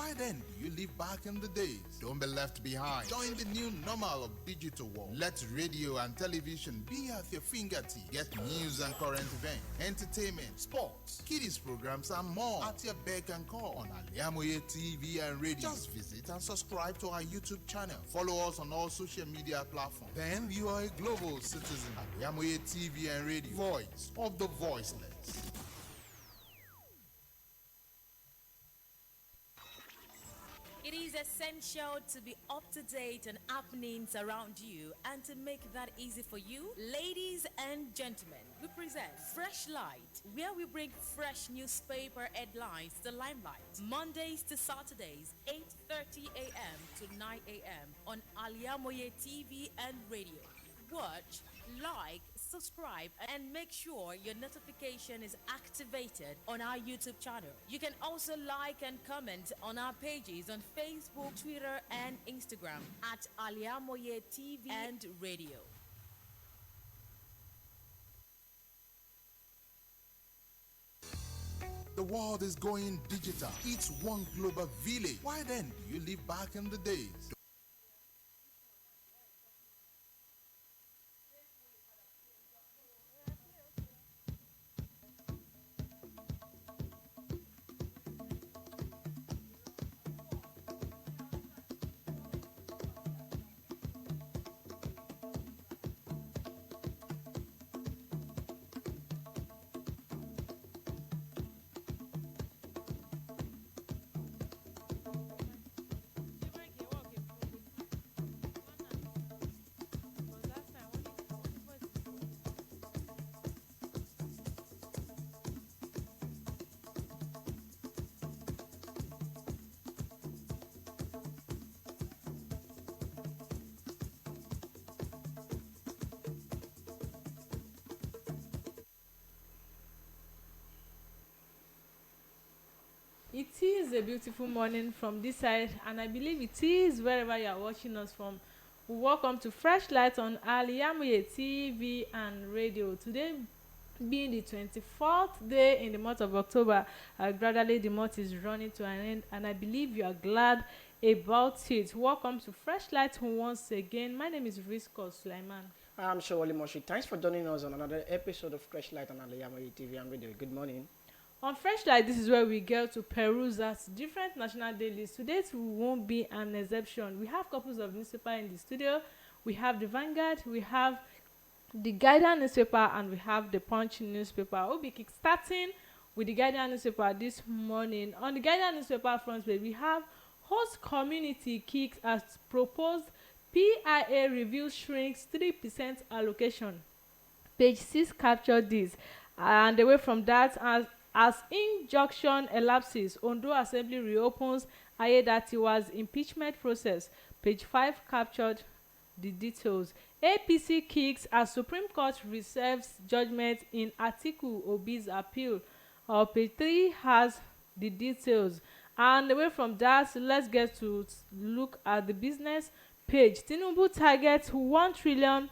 Why then do you live back in the days? Don't be left behind. Join the new normal of digital world. Let radio and television be at your fingertips. Get news and current events, entertainment, sports, kiddies programs, and more at your beck and call on Al-IyamoyeTv and radio. Just visit and subscribe to our YouTube channel. Follow us on all social media platforms. Then you are a global citizen. Al-IyamoyeTv and radio. Voice of the voiceless. It is essential to be up to date on happenings around you, and to make that easy for you, ladies and gentlemen, we present Freshlight, where we bring fresh newspaper headlines to the limelight. Mondays to Saturdays, 8:30 a.m. to 9 a.m. on Al-IyamoyeTv and radio. Watch, like, subscribe, and make sure your notification is activated on our YouTube channel. You can also like and comment on our pages on Facebook, Twitter, and Instagram at Al-IyamoyeTv and radio. The world is going digital. It's one global village. Why then do you live back in the days? It is a beautiful morning from this side, and I believe it is wherever you are watching us from. Welcome to Freshlight on Al-IyamoyeTv and radio. Today being the 24th day in the month of October, gradually the month is running to an end, and I believe you are glad about it. Welcome to Freshlight once again. My name is Risqat, Sulaimon. I'm Sowole, Moshood. Thanks for joining us on another episode of Freshlight on Al-IyamoyeTv and radio. Good morning. On Freshlight, this is where we get to peruse at different national dailies. Today won't be an exception. We have couples of newspaper in the studio. We have the Vanguard, we have the Guardian newspaper, and we have the Punch newspaper. We'll be kickstarting with the Guardian newspaper this morning. On the Guardian newspaper front page, we have host community kicks as proposed PIA review shrinks 3% allocation. Page 6 captured this. And away from that, as injunction elapses, Ondo Assembly reopens Ayedatiwa's impeachment process. Page 5 captured the details. APC kicks as Supreme Court reserves judgment in Atiku Obi's appeal. Page 3 has the details. And away from that, let's get to look at the business page. Tinubu targets $1 trillion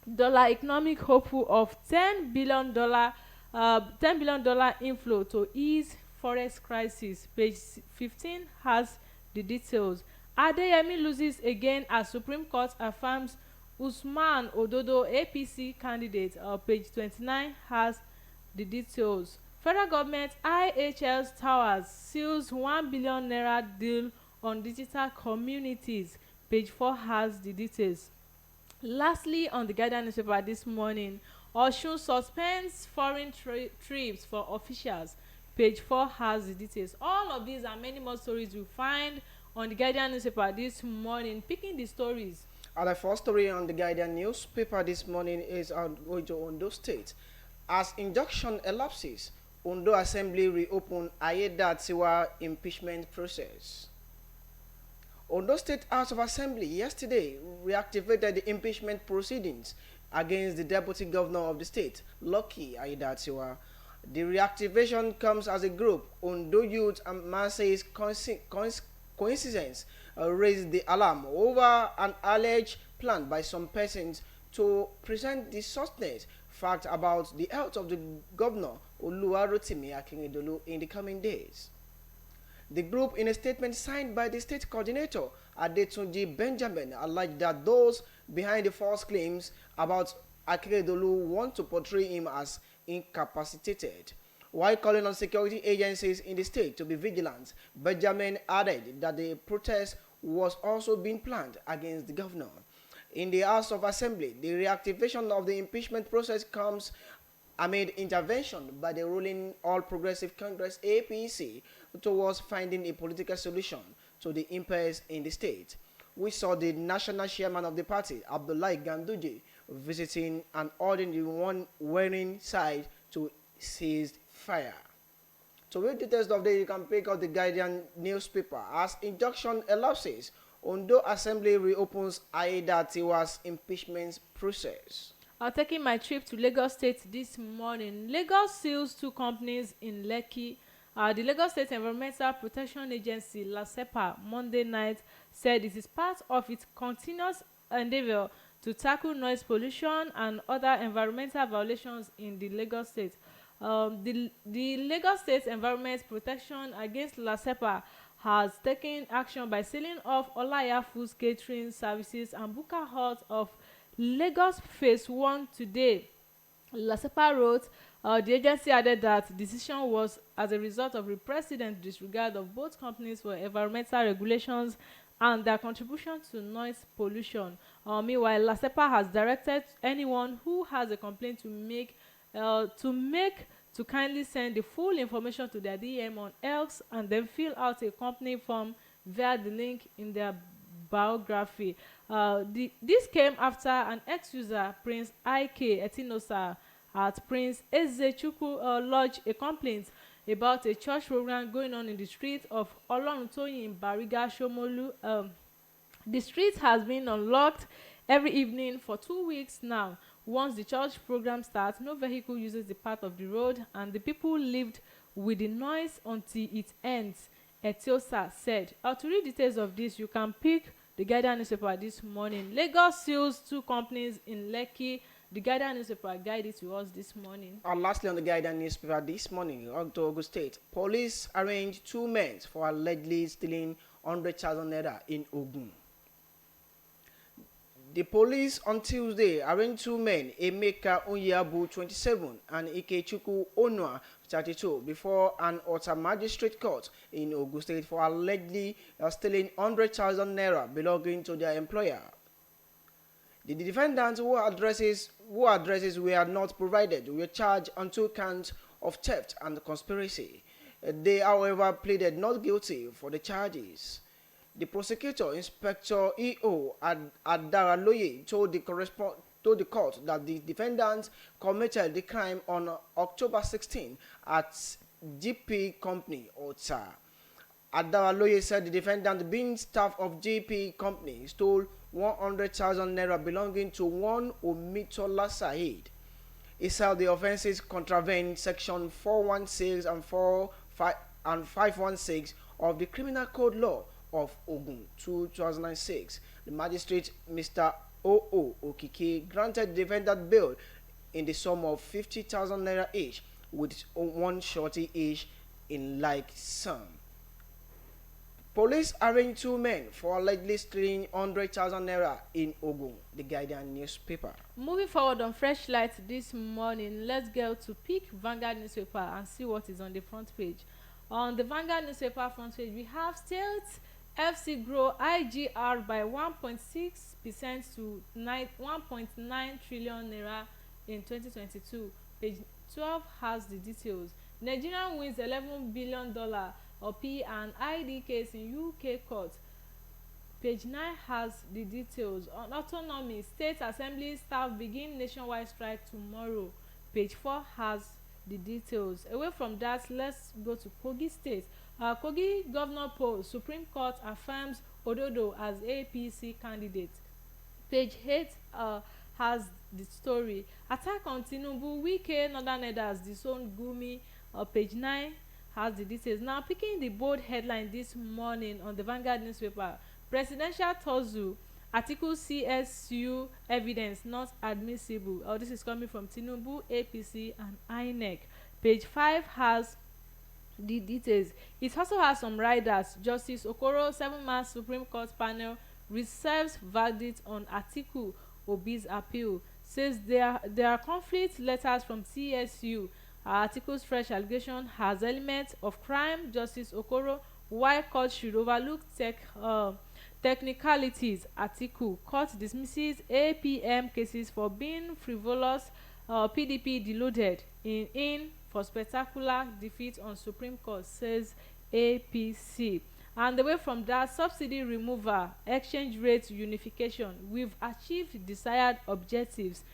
economic hopeful of $10 billion inflow to ease forex crisis. Page 15 has the details. Adeyemi loses again as Supreme Court affirms Usman Ododo APC candidate. Page 29 has the details. Federal government IHL's towers seals ₦1 billion deal on digital communities. Page 4 has the details. Lastly, on the Guardian newspaper this morning, Osun suspends foreign trips for officials. Page 4 has the details. All of these and many more stories you find on the Guardian newspaper this morning. Picking the stories. The first story on the Guardian newspaper this morning is going to Ondo State. As injunction elapses, Ondo Assembly reopened Ayedatiwa impeachment process. Ondo State House of Assembly yesterday reactivated the impeachment proceedings against the Deputy Governor of the state, Lucky Ayedatiwa. The reactivation comes as a group, Ondo Youth and Massey's coincidence raised the alarm over an alleged plan by some persons to present the suspect fact about the health of the governor, Oluwarotimi Akinredolu, in the coming days. The group, in a statement signed by the state coordinator, Adetunji Benjamin, alleged that those behind the false claims about Akeredolu want to portray him as incapacitated. While calling on security agencies in the state to be vigilant, Benjamin added that the protest was also being planned against the governor. In the House of Assembly, the reactivation of the impeachment process comes amid intervention by the ruling All Progressive Congress APC towards finding a political solution to the impasse in the state. We saw the national chairman of the party, Abdullahi Ganduje, visiting and ordering the one wearing side to cease fire. To read details of the, you can pick up the Guardian newspaper. As injunction elapses, Ondo Assembly reopens Aida Tiwa's impeachment process. Taking my trip to Lagos State this morning, Lagos seals 2 companies in Lekki. The Lagos State Environmental Protection Agency, LASEPA, Monday night said it is part of its continuous endeavor to tackle noise pollution and other environmental violations in the Lagos State. The Lagos State Environment Protection against LASEPA has taken action by sealing off Olaya Foods Catering Services and Buka Hut of Lagos Phase 1 today. LASEPA wrote, the agency added that the decision was as a result of the president's disregard of both companies for environmental regulations and their contribution to noise pollution. Meanwhile, LASEPA has directed anyone who has a complaint to kindly send the full information to their DM on X and then fill out a company form via the link in their biography. This came after an ex-user, Prince IK Etinosa at Prince Ezechukwu, lodged a complaint about a church program going on in the street of Oloruntoyin in Bariga, Shomolu. The street has been unlocked every evening for 2 weeks now. Once the church program starts, no vehicle uses the part of the road and the people lived with the noise until it ends, Etiosa said. To read details of this, you can pick the Guardian newspaper this morning. Lagos seals 2 companies in Lekki. The Guardian newspaper guided to us this morning. And lastly, on the Guardian newspaper this morning, Ogun State, police arraigned 2 men for allegedly stealing 100,000 naira in Ogun. The police on Tuesday arraigned 2 men, Emeka Onyeabu, 27, and Ikechukwu Onwa, 32, before an Ota magistrate court in Ogun State for allegedly stealing 100,000 naira belonging to their employer. The defendants whose addresses were not provided were charged on 2 counts of theft and conspiracy. They, however, pleaded not guilty for the charges. The prosecutor, Inspector E.O. Adaraloye, told the court that the defendants committed the crime on October 16 at GP Company, Ota. Adaraloye said the defendant, being staff of GP Company, stole 100,000 naira belonging to one Omitola Said. He said the offences contravened Section 416 and 516 of the Criminal Code Law of Ogun 2006. The magistrate, Mr. O.O. Okike, granted the defendant bail in the sum of 50,000 naira each, with 1 shorty each in like sum. Police arraigned 2 men for allegedly stealing 100,000 naira in Ogun, the Guardian newspaper. Moving forward on Freshlight this morning, let's go to pick Vanguard newspaper and see what is on the front page. On the Vanguard newspaper front page, we have State FC grow IGR by 1.6% to 1.9 trillion naira in 2022. Page 12 has the details. Nigeria wins $11 billion of P and ID case in UK court. Page 9 has the details. On autonomy, state assembly staff begin nationwide strike tomorrow. Page 4 has the details. Away from that, let's go to Kogi State. Kogi governor poll, Supreme Court affirms Ododo as APC candidate. Page 8 has the story. Attack on Tinubu, Wike Northern Elders disown Gumi. Page 9 has the details. Now picking the bold headline this morning on the Vanguard newspaper. Presidential Tozu, Article CSU evidence not admissible. This is coming from Tinubu, APC and INEC. Page 5 has the details. It also has some riders. Justice Okoro, 7-man Supreme Court panel reserves verdict on Atiku Obi's appeal. Says there are conflict letters from TSU. Atiku's fresh allegation has elements of crime. Justice Okoro, why court should overlook technicalities. Atiku, court dismisses APM cases for being frivolous. PDP deluded in for spectacular defeat on Supreme Court, says APC. And away from that, subsidy removal, exchange rate unification, we've achieved desired objectives.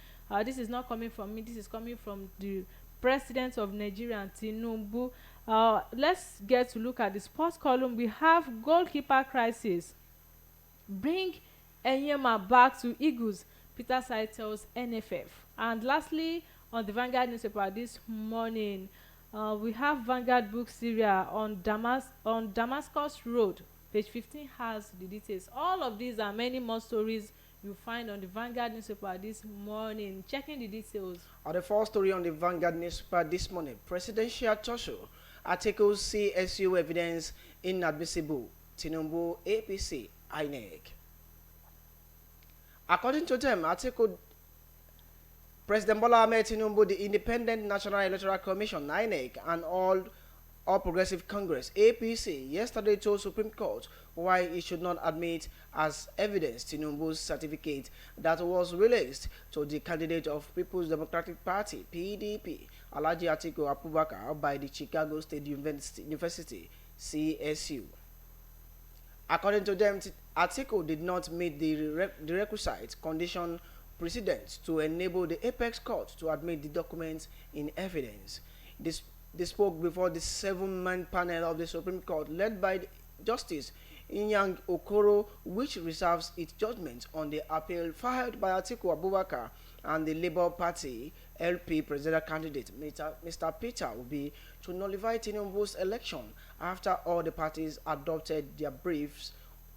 This is not coming from me, this is coming from the president of Nigeria, Tinubu. Let's get to look at the sports column. We have goalkeeper crisis. Bring Enyema back to Eagles, Peter Sai tells NFF. And lastly, on the Vanguard newspaper this morning, we have Vanguard book Syria on Damascus Road. Page 15 has the details. All of these and many more stories you find on the Vanguard newspaper this morning. Checking the details. On the first story on the Vanguard newspaper this morning, presidential torture articles CSU evidence inadmissible. Tinubu, APC, INEC. According to them, article President Bola Ahmed Tinubu, the Independent National Electoral Commission, INEC, and All Progressive Congress, APC, yesterday told Supreme Court why it should not admit as evidence Tinubu's certificate that was released to the candidate of People's Democratic Party, PDP, Alhaji Atiku Abubakar, by the Chicago State University, CSU. According to them, Atiku did not meet the requisite condition precedent to enable the Apex Court to admit the documents in evidence. They spoke before the 7-man panel of the Supreme Court led by Justice Inyang Okoro, which reserves its judgment on the appeal filed by Atiku Abubakar and the Labour Party LP presidential candidate Mr. Peter Obi to nullify Tinubu's election after all the parties adopted their briefs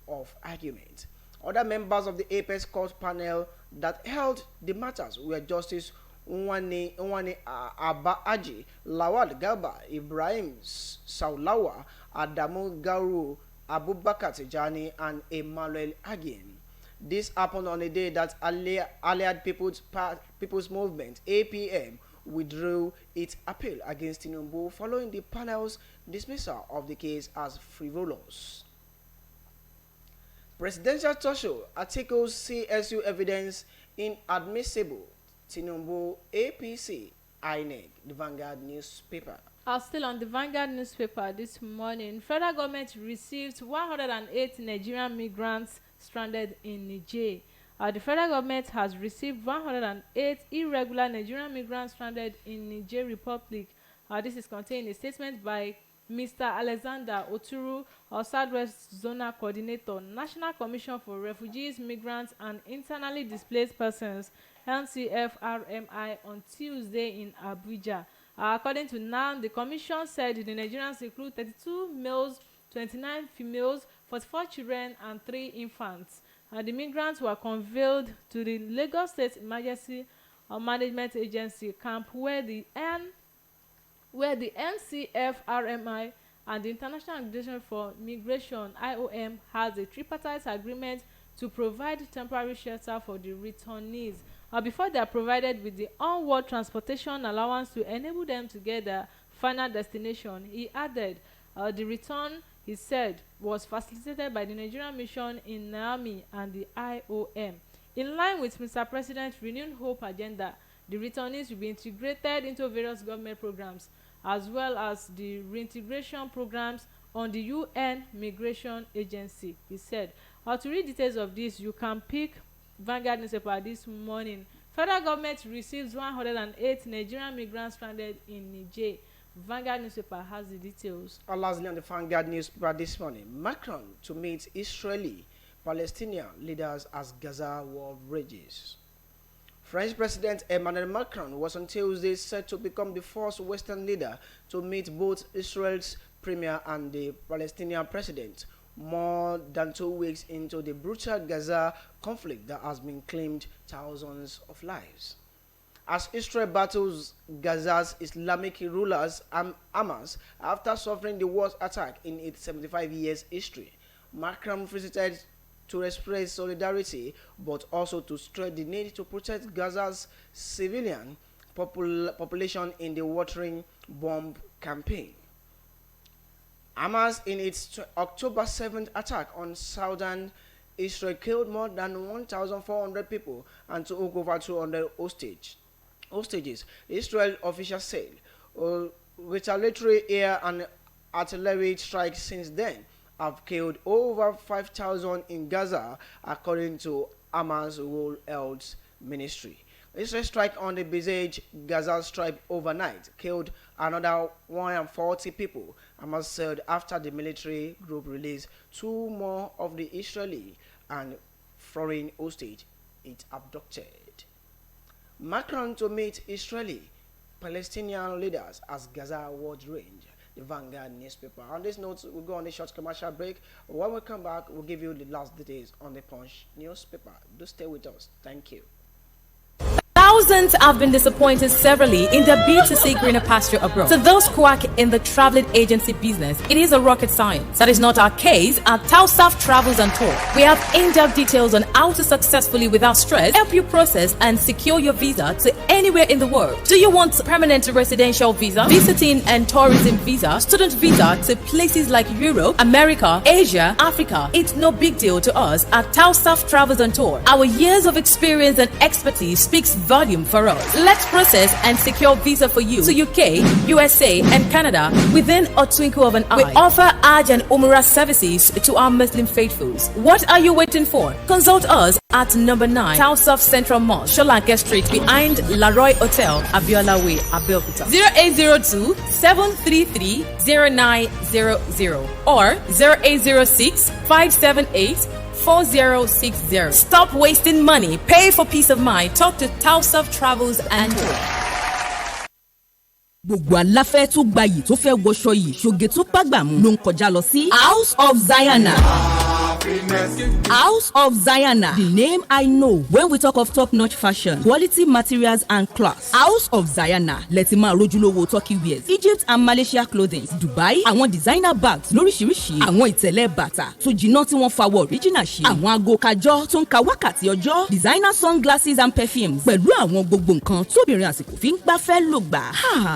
of argument. Other members of the Apex Court panel that held the matters were Justice Nwane Abba Aji, Lawal Garba, Ibrahim Saulawa, Adamu Garu, Abubakar Tijani, and Emmanuel Agin. This happened on a day that Allied People's Movement, APM, withdrew its appeal against Tinubu following the panel's dismissal of the case as frivolous. Presidential torture articles CSU evidence inadmissible. Tinubu, APC, INEC, the Vanguard newspaper. Still on the Vanguard newspaper this morning, federal government received 108 Nigerian migrants stranded in Niger. The federal government has received 108 irregular Nigerian migrants stranded in Niger Republic. This is contained in a statement by Mr. Alexander Oturu, Southwest Zonal Coordinator, National Commission for Refugees, Migrants and Internally Displaced Persons, NCFRMI, on Tuesday in Abuja. According to NAM, the commission said the Nigerians include 32 males, 29 females, 44 children and 3 infants. The migrants were conveyed to the Lagos State Emergency Management Agency camp where the NCFRMI and the International Organization for Migration, IOM, has a tripartite agreement to provide temporary shelter for the returnees before they are provided with the onward transportation allowance to enable them to get their final destination. He added the return, he said, was facilitated by the Nigerian mission in Niamey and the IOM. In line with Mr. President's Renewed Hope agenda, the returnees will be integrated into various government programs as well as the reintegration programs on the UN Migration Agency, he said. To read details of this, you can pick Vanguard newspaper this morning. Federal government receives 108 Nigerian migrants stranded in Niger. Vanguard newspaper has the details. Lastly, on the Vanguard newspaper this morning, Macron to meet Israeli-Palestinian leaders as Gaza war rages. French President Emmanuel Macron was on Tuesday set to become the first Western leader to meet both Israel's premier and the Palestinian president, more than 2 weeks into the brutal Gaza conflict that has been claimed thousands of lives. As Israel battles Gaza's Islamic rulers Hamas after suffering the worst attack in its 75 years history. Macron visited to express solidarity but also to stress the need to protect Gaza's civilian population in the watering bomb campaign. Hamas, in its October 7th attack on southern Israel, killed more than 1,400 people and took over 200 hostages. Israel officials said retaliatory air and artillery strikes since then have killed over 5,000 in Gaza, according to Hamas World Health Ministry. Israel strike on the besieged Gaza Strip overnight killed another 140 people, Hamas said, after the military group released 2 more of the Israeli and foreign hostage it abducted. Macron to meet Israeli Palestinian leaders as Gaza war range. The Vanguard newspaper. On this note, we'll go on a short commercial break. When we come back, we'll give you the last details on the Punch newspaper. Do stay with us. Thank you. Thousands have been disappointed severally in their bid to see greener pasture abroad. To those quack in the traveling agency business, it is a rocket science. That is not our case at Tausaf Travels and Tour. We have in-depth details on how to successfully, without stress, help you process and secure your visa to anywhere in the world. Do you want permanent residential visa, visiting and tourism visa, student visa to places like Europe, America, Asia, Africa? It's no big deal to us at Tausaf Travels and Tour. Our years of experience and expertise speaks volume for us. Let's process and secure visa for you to UK, USA, and Canada within a twinkle of an eye. We offer Hajj and Umrah services to our Muslim faithfuls. What are you waiting for? Consult us at number 9 Tausaf Central Mosque, Sholanke Street, behind Laroy Hotel, Abiola Way, Abeokuta. 0802 733 0900 or 0806 578 4060. Stop wasting money. Pay for peace of mind. Talk to Tausaf Travels and Tour. Gbogbo aláfẹ́ tó gbayì tó fẹ́ wọṣọ yìí ṣoge tó bágbàmú ló ń kọjá lọ sí House of Zion. House of Zion, the name I know when we talk of top-notch fashion, quality materials and class. House of Zion, lẹ́tí máa rójúlówó Turkey wears, Egypt and Malaysia clothing, Dubai, àwọn designer bags lóríṣiríṣi, àwọn ìtẹ̀lẹ̀ bàtà tó jiná tí wọ́n fa wọ original ṣe, àwọn aago kájọ́ tó ń ka wákàtí ọjọ́, designer sunglasses and perfumes, pẹ̀lú àwọn gbogbo nǹkan tóbìnrin àsìkò fi ń gbafẹ́ lò gbà.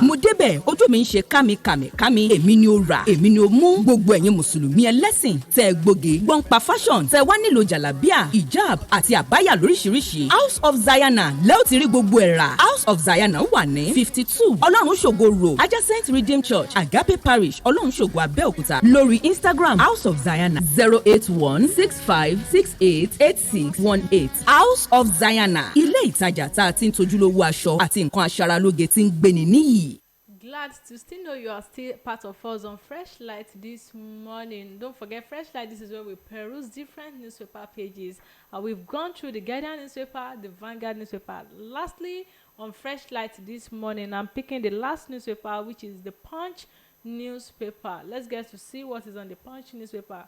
Mo débẹ̀ ojú mi ń ṣe kámi, èmi ni ó rà, èmi ni ó mú. Gbogbo ẹ̀yin mùsùlùmí ẹlẹ́sìn tẹ́ gbòógè gbọ́n pa fashion tẹ́ wá nílò jàlábíà, hijab àti àbáyà lóríṣiríṣi. House of Zion lẹ́ò ti rí gbogbo ẹ̀ rà. House of Zion wà ní 52 Ọlọ́run ṣògo road adjacent Redeemed Church Agape Parish Ọlọ́run ṣògo Abẹ́òkúta. Lórí Instagram House of Zion 08165688618. House of Zion, ilé ìtajà tá a ti ń tojúlówó aṣọ àti nǹkan aṣaralóge tí ń gbéni níyì. Glad to still know you are still part of us on Freshlight this morning. Don't forget Freshlight. This is where we peruse different newspaper pages. We've gone through the Guardian newspaper, the Vanguard newspaper. Lastly, on Freshlight this morning, I'm picking the last newspaper, which is the Punch newspaper. Let's get to see what is on the Punch newspaper.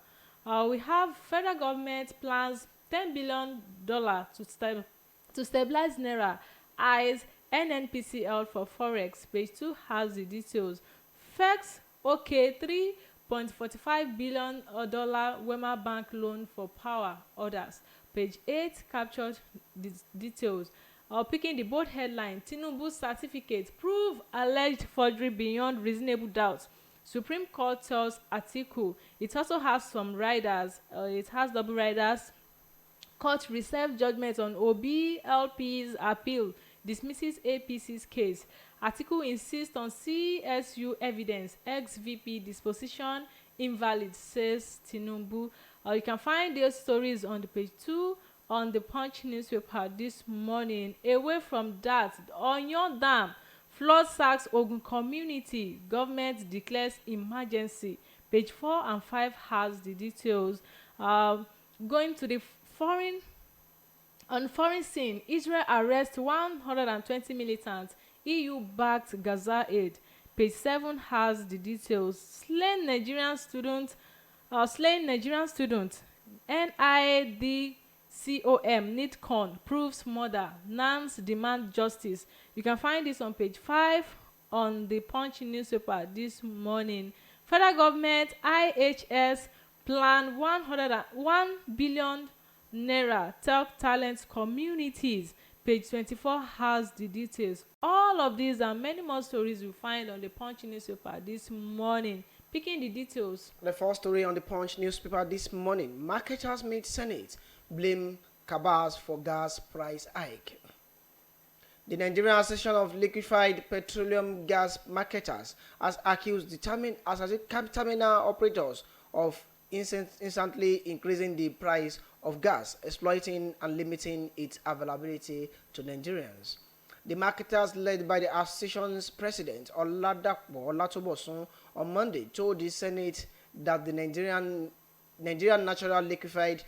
We have federal government plans $10 billion to stabilize Naira. Eyes NNPC held for Forex. Page 2 has the details. FX, okay, $3.45 billion Wema Bank loan for power orders. Page 8 captured the details. Picking the bold headline, Tinubu's certificate prove alleged forgery beyond reasonable doubt. Supreme Court tells Atiku. It also has some riders. It has double riders. Court reserved judgment on OBLP's appeal. Dismisses APC's case. Atiku insists on CSU evidence. Ex-VP disposition invalid, says Tinubu. You can find those stories on the page 2 on the Punch newspaper this morning. Away from that, Oyon Dam flood sacks Ogun community. Government declares emergency. Page 4 and 5 has the details. Going to the foreign scene, Israel arrests 120 militants. EU backs Gaza aid. Page 7 has the details. Slain Nigerian student. NIDC Nidcon proves murder. Nans demand justice. You can find this on page 5 on the Punch newspaper this morning. Federal government IHS plan 101 billion naira tech talent communities. Page 24 has the details. All of these and many more stories you find on the Punch newspaper this morning. Picking the details. The first story on the Punch newspaper this morning: marketers meet Senate, blame cabals for gas price hike. The Nigerian Association of Liquefied Petroleum Gas Marketers has accused the terminal operators of instantly increasing the price of gas, exploiting and limiting its availability to Nigerians. The marketers, led by the association's president Olatobosun, on Monday told the Senate that the Nigerian natural liquefied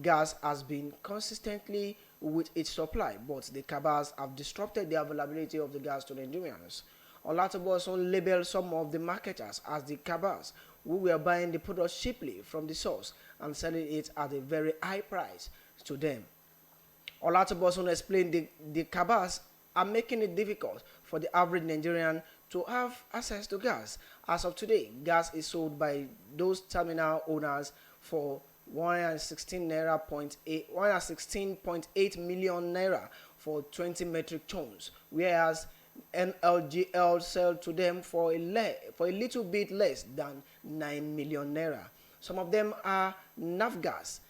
gas has been consistently with its supply, but the cabals have disrupted the availability of the gas to Nigerians. Olatobosun labeled some of the marketers as the cabals who were buying the product cheaply from the source and selling it at a very high price to them. Olatobosun explained the cabals are making it difficult for the average Nigerian to have access to gas. As of today, gas is sold by those terminal owners for 116.8 million naira for 20 metric tons, whereas NLGL sell to them for a little bit less than 9 million naira. Some of them are Navgas,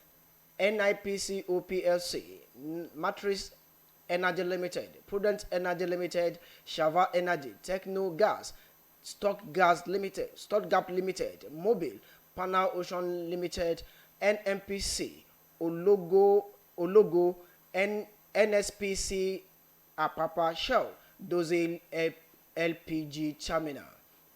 NIPC OPLC, Matrix Energy Limited, Prudent Energy Limited, Shava Energy, Techno Gas, Stockgap Limited, Mobile, Panel Ocean Limited, NMPC, Ologo, NSPC, Apapa Shell, Dozil LPG Terminal.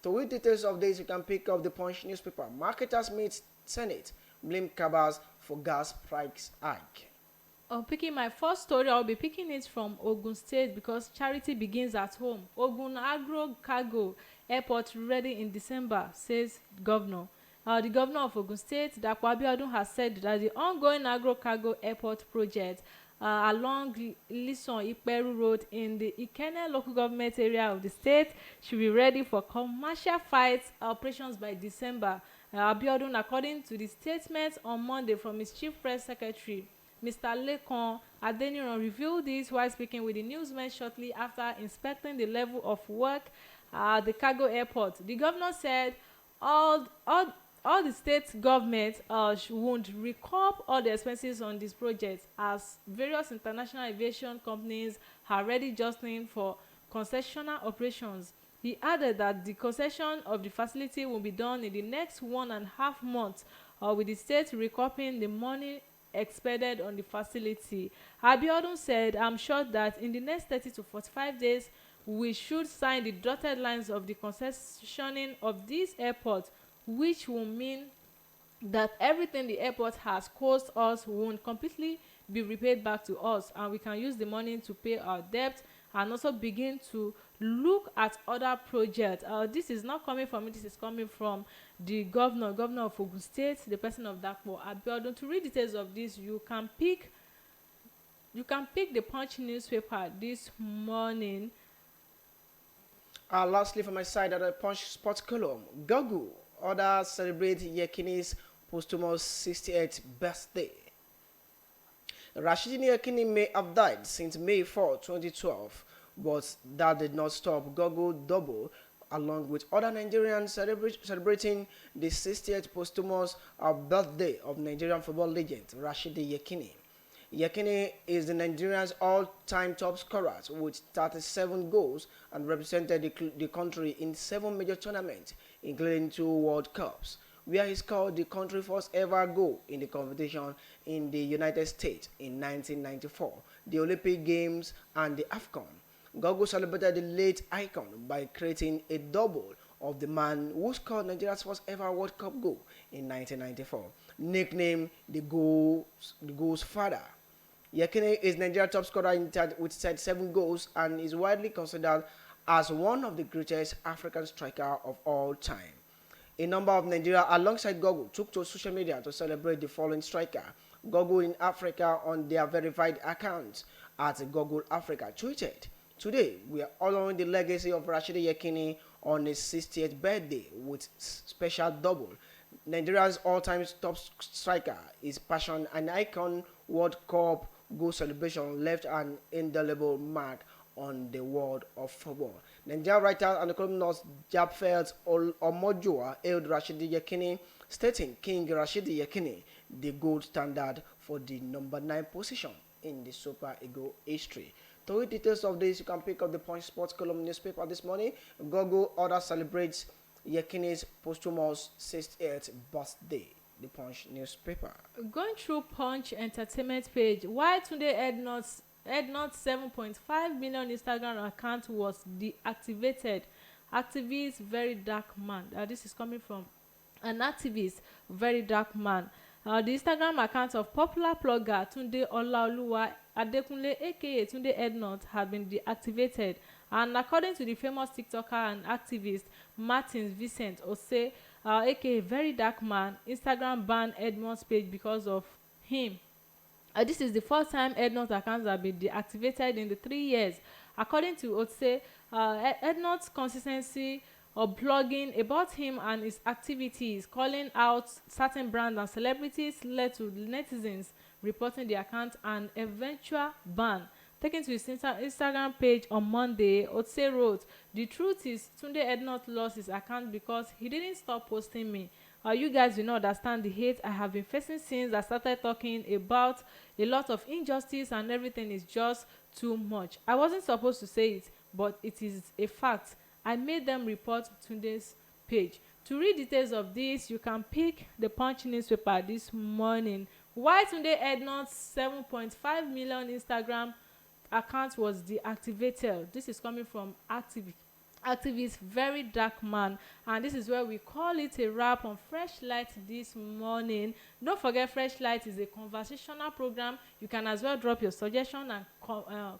To read details of this, you can pick up the Punch newspaper. Marketers meet Senate, blame cabals for gas price hike. Picking my first story, I'll be picking it from Ogun State because charity begins at home. Ogun Agro Cargo Airport ready in December, says governor. The governor of Ogun State, Dapo Abiodun, has said that the ongoing Agro Cargo Airport project along Lison Iperu Road in the Ikenne local government area of the state should be ready for commercial flight operations by December. Abiodun, according to the statement on Monday from his chief press secretary, Mr. Lekon Adeniran, revealed this while speaking with the newsmen shortly after inspecting the level of work at the cargo airport. The governor said all the state government would recoup all the expenses on this project, as various international aviation companies are already jostling for concessional operations. He added that the concession of the facility will be done in the next 1.5 months, with the state recouping the money expended on the facility. Abiodun said, "I'm sure that in the next 30 to 45 days, we should sign the dotted lines of the concessioning of this airport, which will mean that everything the airport has cost us won't completely be repaid back to us, and we can use the money to pay our debt and also begin to look at other projects." This is not coming from me, this is coming from the governor of Ogun State, the person of Dapo Abiodun. To read details of this, you can pick the Punch newspaper this morning. Lastly, from my side, at the Punch sports column, Google others celebrate Yekini's posthumous 68th birthday. Rashidi Yekini may have died since May 4, 2012, but that did not stop Google Double, along with other Nigerians, celebrating the 60th posthumous birthday of Nigerian football legend Rashidi Yekini. Yekini is the Nigerian's all-time top scorer with 37 goals and represented the country in 7 major tournaments, including 2 World Cups, where he scored the country's first ever goal in the competition in the United States in 1994, the Olympic Games and the AFCON. Gogo celebrated the late icon by creating a double of the man who scored Nigeria's first ever World Cup goal in 1994, nicknamed the goal's father. Yekini is Nigeria's top scorer with 37 goals and is widely considered as one of the greatest African strikers of all time. A number of Nigeria alongside Google took to social media to celebrate the fallen striker. Google in Africa on their verified account at Google Africa tweeted, "Today, we are honoring the legacy of Rashidi Yekini on his 60th birthday with special double. Nigeria's all-time top striker, his passion and icon World Cup goal celebration left an indelible mark on the world of football." Nigerian writer and columnist Japfelt Omojoa hailed Rashidi Yekini, stating King Rashidi Yekini, the gold standard for the number 9 position in the Super Eagles history. To read details of this, you can pick up the Punch Sports column newspaper this morning. Google order celebrates Yekini's posthumous 68th birthday. The Punch newspaper. Going through Punch entertainment page, why Tunde Ednut's 7.5 million Instagram account was deactivated. Activist very dark man. This is coming from an activist very dark man. The Instagram account of popular blogger Tunde Olaoluwa Adekunle aka Tunde Ednut had been deactivated, and according to the famous TikToker and activist Martins Vincent Ose aka very dark man, Instagram banned Ednut's page because of him. This is the first time Ednut's accounts have been deactivated in the 3 years. According to Ose, Ednut's consistency of blogging about him and his activities, calling out certain brands and celebrities, led to netizens reporting the account and eventual ban. Taken to his Instagram page on Monday, Otse wrote, "The truth is, Tunde Ednut lost his account because he didn't stop posting me. You guys will not understand the hate I have been facing since I started talking about a lot of injustice, and everything is just too much. I wasn't supposed to say it, but it is a fact. I made them report Tunde's page." To read details of this, you can pick the Punch newspaper this morning. Why Tunde Ednut's 7.5 million Instagram account was deactivated. This is coming from activist very dark man, and this is where we call it a wrap on Freshlight this morning. Don't forget, Freshlight is a conversational program. You can as well drop your suggestion and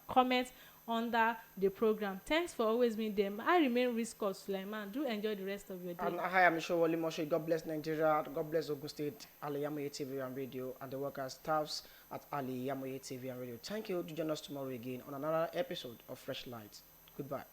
comment under the program. Thanks for always being there. I remain Risqat Sulaimon. Do enjoy the rest of your day. And hi, I'm Sowole Moshood. God bless Nigeria. God bless Ogun State, Al-IyamoyeTv and radio, and the workers, staffs at Al-IyamoyeTv and radio. Thank you. To join us tomorrow again on another episode of Freshlight. Goodbye.